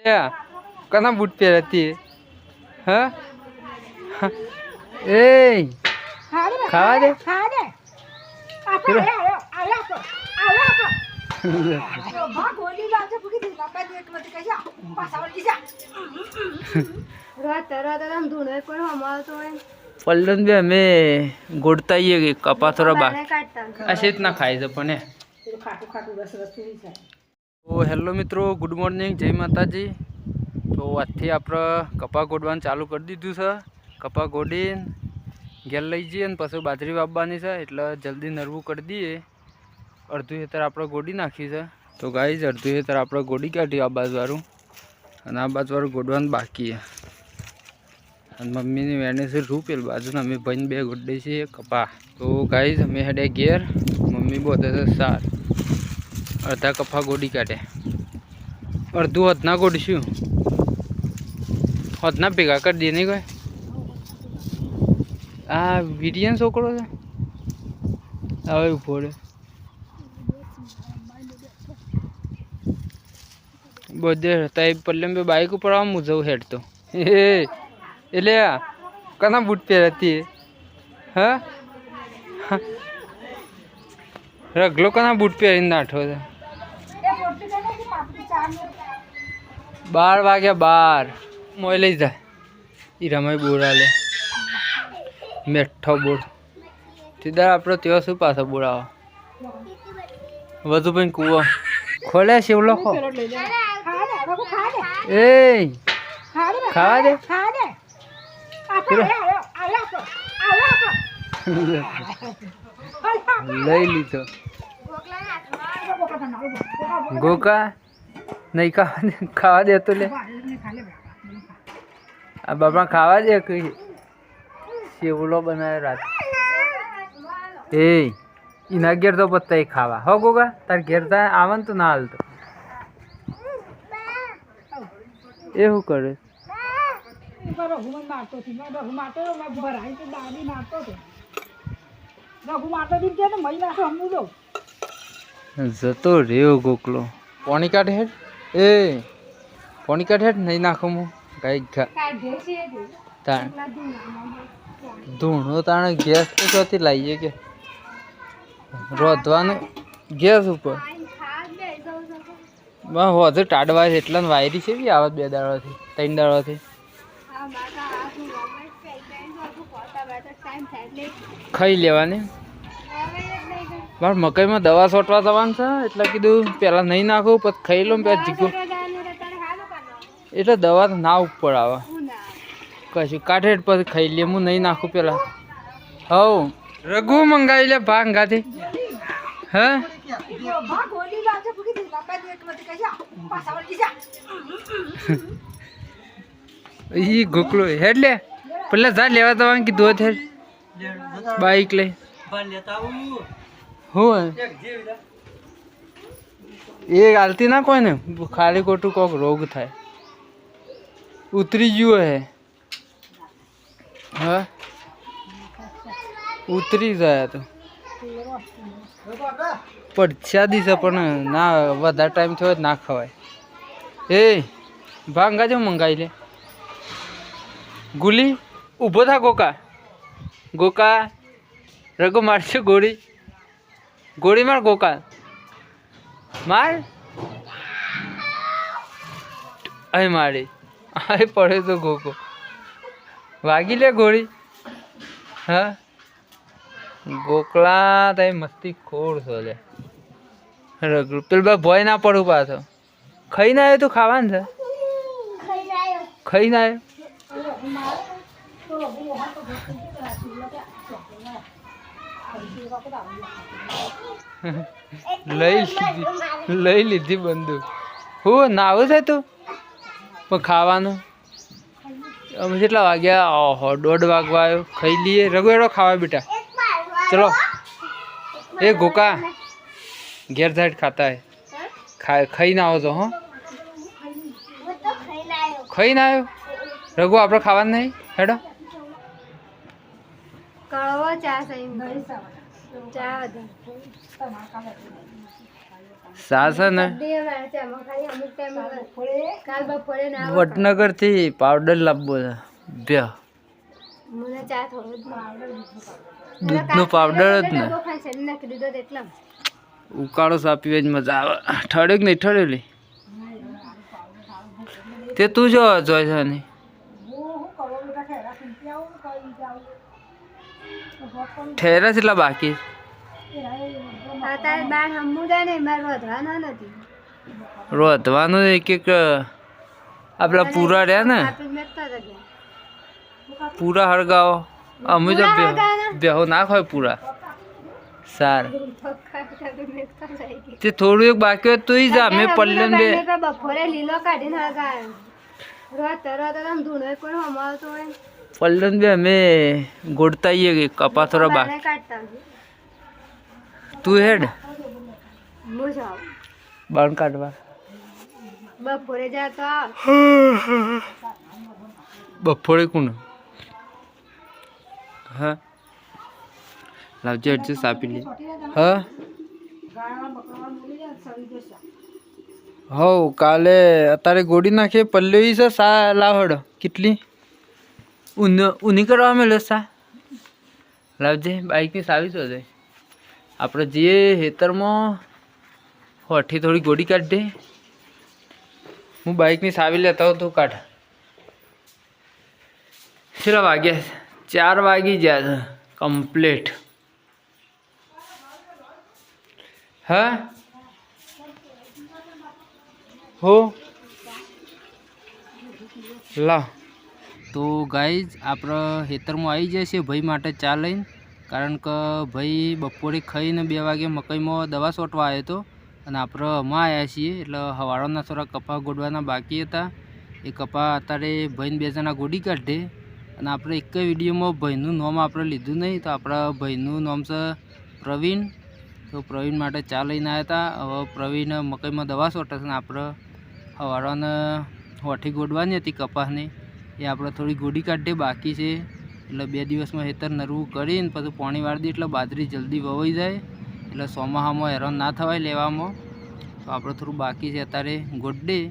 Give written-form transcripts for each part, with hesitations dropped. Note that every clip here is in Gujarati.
क्या कना बूट पे रहती है? हाँ ए खावा दे पल्लन भी हमें गोड़ता ही है कपा थोड़ा बाकी ऐसे इतना खाई से पण है। तो हेलो मित्रों, गुड मॉर्निंग, जय माताजी। तो આજથી આપણે કપા ગોડવાનું ચાલુ કરી દીધું છે। કપા ગોડીને ઘેર લઈ જઈએ અને પછી બાજરી વાવવાની છે, એટલે જલ્દી નરવું કરી દઈએ। અડધું હેતર આપણે ગોડી નાખી છે। તો ગાઈઝ અડધું હેતર આપણે ગોડી કાઢી આ બાજુવાળું, અને આ બાજુવાળું ગોડવાનું બાકી છે। અને મમ્મીની વેણે છે રૂ પેલ બાજુ, અમે ભાઈને બે ગોડી છીએ કપા। તો ગાઈઝ અમે હેડે ઘેર, મમ્મી બોતે છે સાર। અડધા કપા ગોડી કાઢે, અડધું હદના ગોડીશું, હદના ભેગા કરી દઈએ નહીં કોઈ। આ વિડિયન છોકરો છે હવે ઉભો રે બધે હતા પલ્લે બે બાઈક ઉપર આમ જવું હેડ તો એટલે કના બૂટ પહેરતી હા રગલો કના બૂટ પહેરીને નાઠો છે। 12 વાગ્યા 12 મોય લઈ જાય હીરામાં બોરા લે મેઠો બોર સીધા આપણે ત્યાં શું પાછો બોરાવો વધુ પણ કૂવો ખોલે શેવલો ખો એ ખાવા દે લઈ લીધો ગોકા નહીં ખાવા દે તો લે આ બાપા ખાવા દે કઈ શેવલો બનાવે રાત એ એના ઘેર તો પત્તા ખાવા હો ગોગા તાર ઘેર થાય આવે ને તો ના હાલતો એ શું કરે જતો રેવો ગોકલો પાણી કાઢે હેડ એ પાણી કાઢે હેડ નહીં નાખો હું ગાઈ ઘા ધૂણો તાણે ગેસ તો ક્યાંથી લાવીએ કે રોધવાનું ગેસ ઉપર વધુ ટાઢવા છે એટલા વાયરી છે બી આવત 2 દાડાથી 3 દાડાથી ખાઈ લેવાની। મારે મકાઈમાં દવા છોટવા જવાનું છે, એટલે કીધું પેલા નહીં નાખું પછી ખાઈ લો પેલા જીગો એટલે દવા તો ના ઉપર આવે કશું કાઢે પછી ખાઈ લે હું નહીં નાખું પેલા હવ રઘુ મંગાવી લે ભાગ ગાથી હા ઈ ગોકલો હેડ લે પેલા જા લેવા જવાનું કીધું હેડ બાઈક લઈ હું એ હાલતી ના કોઈ ને ખાલી ખોટું કોક રોગ થાય ઉતરી ગયું હે હા ઉતરી જાય તો પરસાદી છે પણ ના વધારે ટાઈમ થયો ના ખવાય। એ ભાંગા જો મંગાવી લે ગુલી ઊભો થા ગોકા ગોકા રઘુ મારશે ગોળી ગોળી માર ગોકા માર અહીં મારી અહીં પડે તો ગોકો વાગી લે ગોળી હા ગોકલા તઈ મસ્તી ખોર છો લે રગડું પેલું બા ભોય ના પડું પાછો ખાઈ ના આવ્યો તું ખાવાનું છે ખાઈ ના આવ્યો લઈ લીધી બંદૂક હું નાવું છે તું પણ ખાવાનું અમે કેટલા વાગ્યા ઓહો 1:30 વાગવા આવ્યો ખાઈ લઈએ રઘુ એડો ખાવા બેટા चलो ए गोका घेर साइड खाता है खाई ना हो तो हाँ खाई ना आयो रघु आप खावा नहीं हेडो સા છે ને વડનગર થી પાવડર લાવવો છે દૂધનો પાવડર જ ને ઉકાળો સા પીવે જ મજા આવે ઠળ્યો કે નહીં ઠળેલી તે તું જો જોઈ છે ને ઠેરા કેટલા બાકી રોધવાનું એક એક આપલા પૂરા રહ્યા ને પૂરા હળગાવો અમે તો બેહો ના ખાય પૂરા સાર તે થોડું એક બાકી હોય તો જા મેં પલ્લે બે બપોરે લીલો કાઢીને હળગાય પલ્લન બે અમે ગોળતા આવીએ કપા થોડા બાકી તું હેડ બાણ કાઢવા બપોરે જતો બપોરે કોણ હા લાવજે એડજસ્ટ આપી લે હા હો કાલે અત્યારે ગોળી નાખીએ પલ્લી છે સા લાવડ કેટલી ઊની કરવા મેળે સા લાવજે બાઇકની સાવી તો જાય આપણે જઈએ ખેતરમાં હોઠી થોડી ગોળી કાઢ દે હું બાઇકની સાવી લેતા હોઉં તું કાઢ કેટલા વાગ્યા 4 વાગી ગયા છે કમ્પ્લીટ હા હો લા તો ગાઈઝ આપણે ખેતરમાં આવી જાય છે ભાઈ માટે ચા લઈને કારણ કે ભાઈ બપોરે ખાઈને 2 વાગે મકઈમાં દવા છોટવા આવ્યો હતો અને આપણે હમણાં આવ્યા છીએ એટલે હવારોના થોડા કપા ગોડવાના બાકી હતા એ કપા અત્યારે ભાઈને 2 જણા ગોડી કાઢે અને આપણે એક વિડીયોમાં ભાઈનું નામ આપણે લીધું નહીં તો આપણા ભાઈનું નામ છે પ્રવીણ તો પ્રવીણ માટે ચા લઈને આવ્યા હતા હવે પ્રવીણ મકઈમાં દવા છોટે છે ને આપણે હવારોને હોઠી ગોડવાની હતી કપાસની એ આપણે થોડી ગોડી કાઢીએ બાકી છે એટલે 2 દિવસમાં ખેતર નરવું કરીને પછી પાણી વાળી દઈએ એટલે બાજરી જલ્દી વવાઈ જાય એટલે ચોમાસામાં હેરાન ના થવાય લેવામાં તો આપણે થોડું બાકી છે અત્યારે ગોડી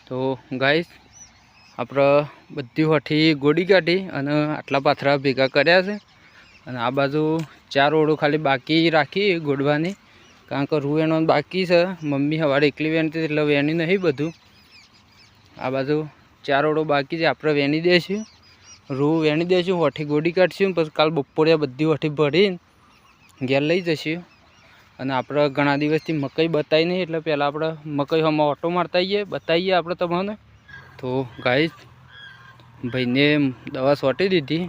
તો ગાઈસ આપણે બધી હોઠી ગોડી કાઢી અને આટલા પાથરા ભેગા કર્યા છે અને આ બાજુ 4 ઓળો ખાલી બાકી રાખી ગોડવાની કારણ કે રૂ એનો બાકી છે મમ્મી સવારે એકલી વેણતી એટલે વેણી નહીં બધું આ બાજુ 4 ઓળો બાકી છે આપણે વેણી દઈશું રૂ વેણી દઈશું હોઠી ગોડી કાઢશું પછી કાલ બપોરે બધી હોઠી ભરીને ઘેર લઈ જઈશું અને આપણે ઘણા દિવસથી મકઈ બતાવી નહીં એટલે પહેલાં આપણે મકઈ હમણાં ઓટો મારતા આવીએ બતાવીએ આપણે તમને તો ગાઈસ ભાઈને દવા છોટી દીધી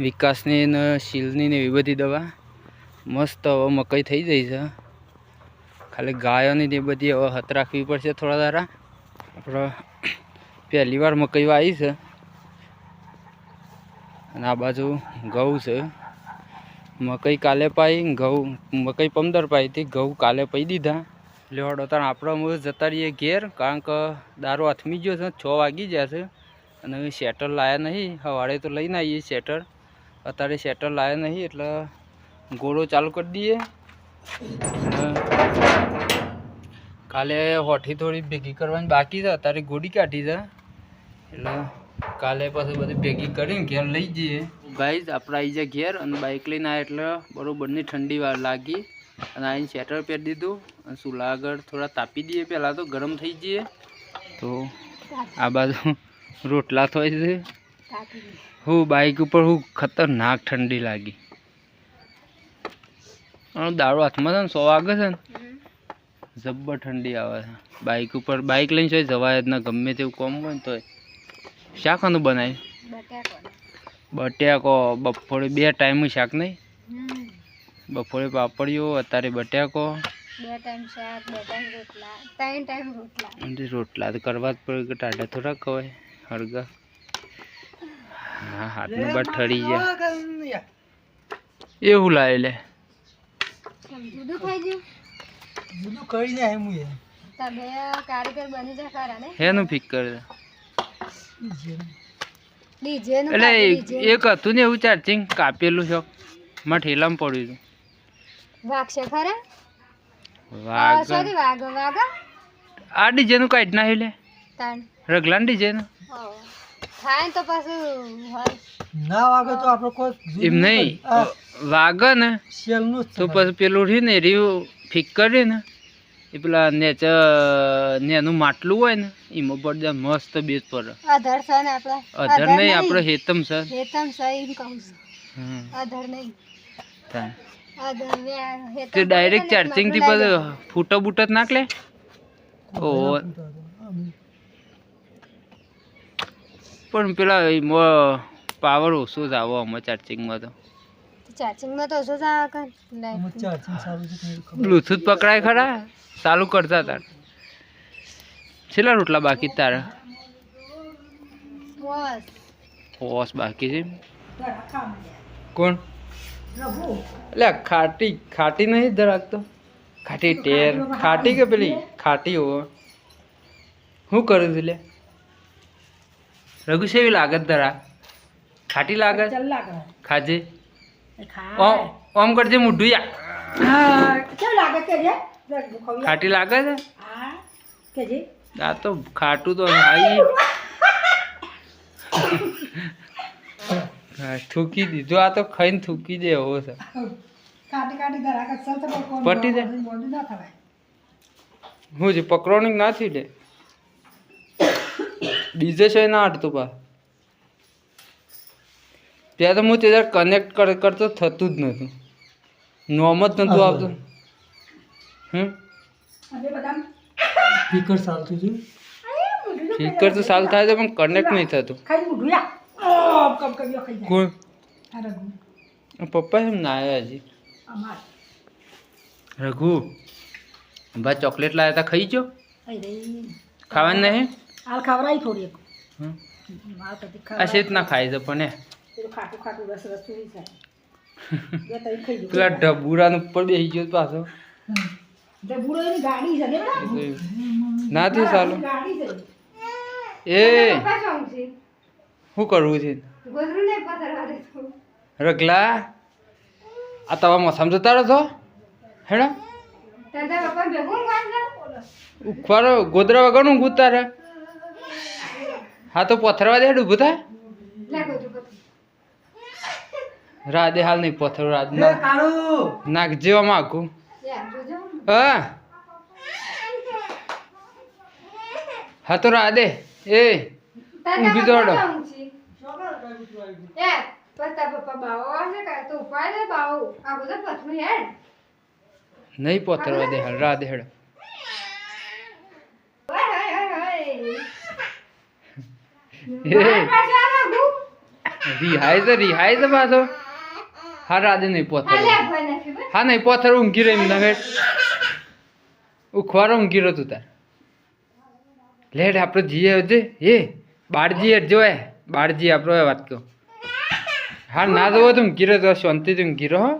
વિકાસની ને શીલની ને એવી બધી દવા મસ્ત હવે મકઈ થઈ જાય છે ખાલી ગાયોની ને એ બધી હવે હાથ રાખવી પડશે થોડા દાડા આપણે પહેલી વાર મકઈ વાવી છે અને આ બાજુ ઘઉં છે મકઈ કાલે પાઈ ઘઉં મકઈ 15 પાઈ હતી ઘઉં કાલે પી દીધા લેવડો તાર આપણે જતા રહીએ ઘેર કારણ કે દારૂ હાથમી ગયો છે 6 વાગી ગયા છે અને શેટર લાયા નહીં સવારે તો લઈને આવીએ શેટર અત્યારે શેટર લાયા નહીં એટલે ગોળો ચાલુ કરી દઈએ કાલે હોઠી થોડી ભેગી કરવાની બાકી છે અત્યારે ગોળી કાઢી છે એટલે કાલે પછી બધી ભેગી કરીને ઘેર લઈ જઈએ ગાઈઝ આપણે આવી જાય ઘેર અને બાઇક લઈને આવ્યા એટલે બરોબરની ઠંડી વાર લાગી અને આવીને શેટર પહેરી દીધું અને ચૂલા આગળ થોડા તાપી દઈએ પહેલાં તો ગરમ થઈ જઈએ તો આ બાજુ રોટલા થાય છે હું બાઇક ઉપર હું ખતરનાક ઠંડી લાગી દારૂ હાથમાં છે ને 100 વાગે છે ને જબ્બર ઠંડી આવે છે બાઇક ઉપર બાઇક લઈને જોઈ જવાય જ ના ગમે તેવું કોમ હોય ને તોય શાકનું બનાવ્યું બટાકો બપોરે 2 ટાઈમ શાક નહીં બપોરે પાપડીઓ અત્યારે બટાકો 2 ટાઈમ શાક 2 ટાઈમ રોટલા 3 ટાઈમ રોટલા રોટલા તો કરવા જ પડે કે ટાઢા થોડા ખવાય હળગા હા હાથનું બાદ ઠરી ગયા એવું લાવે લે જુદું ખાઈ ગયું જુદું કરી જાય હું તમે કારીગર બની જા ખરા ને હેનું ફિક કરે ડીજે નું એટલે એક હતું ને એવું ચાર્જિંગ કાપેલું છે માં ઠેલામાં પડ્યું હતું વાગશે ખરા વાઘ સોરી વાઘ વાઘ આ ડીજે નું કાઢ ના લે તાણ રગલાન ડીજે નું થાય તો પાછું ના વાગે તો આપણે કોઈ એમ નહીં વાઘ ને શેલનું જ તો પછી પેલું રહ્યું ને રહ્યું ફીક કરી ને એ પેલા નેનું માટલું હોય ને એમાં પડદા મસ્ત બેસ પડે અધર છે ને આપણે અધર નહીં આપણે હેતમ સર હેતમ સહી કહું છું હમ અધર નહીં તાન. અધર હેતમ તે ડાયરેક્ટ ચાર્જિંગ થી પછી ફૂટો બૂટો જ નાખ લે ઓ પણ પેલા પાવર ઓછો જ આવો આમાં ચાર્જિંગમાં તો ચાર્જિંગમાં તો ઓછો જ આવે કર ચાર્જિંગ સારું છે કે ખબર બ્લુટૂથ પકડાય ખરા ચાલુ કરતા તાર છેલ્લા રોટલા બાકી તારા બસ ઓસ બાકી છે કોણ એટલે ખાટી ખાટી નહીં ધરાકતો ખાટી ટેર ખાટી કે પેલી ખાટી હો શું કરું છું લે રઘુ સેવી લાગત ધરા ખાટી લાગત ખાજે ઓમ કરજે મુઢું યા ખાટી લાગે છે આ તો ખાટું તો હાઈ થૂકી દીધું આ તો ખાઈને થૂકી દે એવો છે પટી દે હું છે પકડવાની ના થયું લે બીજે છે ના હટતું પા ત્યાં તો હું તે કનેક્ટ કરતો થતું જ નહોતું નોમ જ નહોતું આવતું સ્પીકર ચાલતું છે સ્પીકર તો સારું થાય છે પણ કનેક્ટ નહીં થતું કોણ પપ્પા એમ ના આવ્યા હજી રઘુ બા ચોકલેટ લાવ્યા હતા ખાઈ જો ખાવાનું નહીં હાલ ખવડાવી થોડી એક હમ. આ શેત ના ખાય છે પણ એ પેલું ખાટું ખાટું રસ રસ થઈ જાય બે ત્રણ ખાઈ ગયું પેલા ઢબુરાન ઉપર બેસી ગયો પાછો ડબુડો એની ગાડી છે ને ના થયું સારું ગાડી છે એ શું કરવું છે ગોદરું ને પથરવા દે તો રગલા આ તવા મસામ જતા રહો છો હેડો તારા પપ્પા ભેગું કાઢ ઉખવારો ગોદરા વગરનું ગુતા રે હા તો પથરવા દે હેડ ઊભું થાય લે ગોદરું પથર રાધે હાલ નહીં પથરો રાત ના નાખજે આમાં આખું યાર જોજો હા હા તો રાધે એ ઊંઘી જોડો એ પતા પપ્પા બાવો આવશે કે તો ઉપાય લે બાવો આ બધો પથરું હેડ નહીં પથરવા દે હાલ રાધે હેડ ઓય ઓય ઓય એ રિહાય છે પાછો હા રાધે નહીં પથર હા નહીં પથર ઊંઘી રહ્યો એમને હેડ ઉખવારો ઊંઘી રહ્યો તું તાર લેડ આપણે જીએ હજે એ બાળજી હેડ જોએ બાળજી આપણો વાત કહો હા ના જોવો તો ઊંઘી રહ્યો તો શાંતિથી ઊંઘી રહ્યો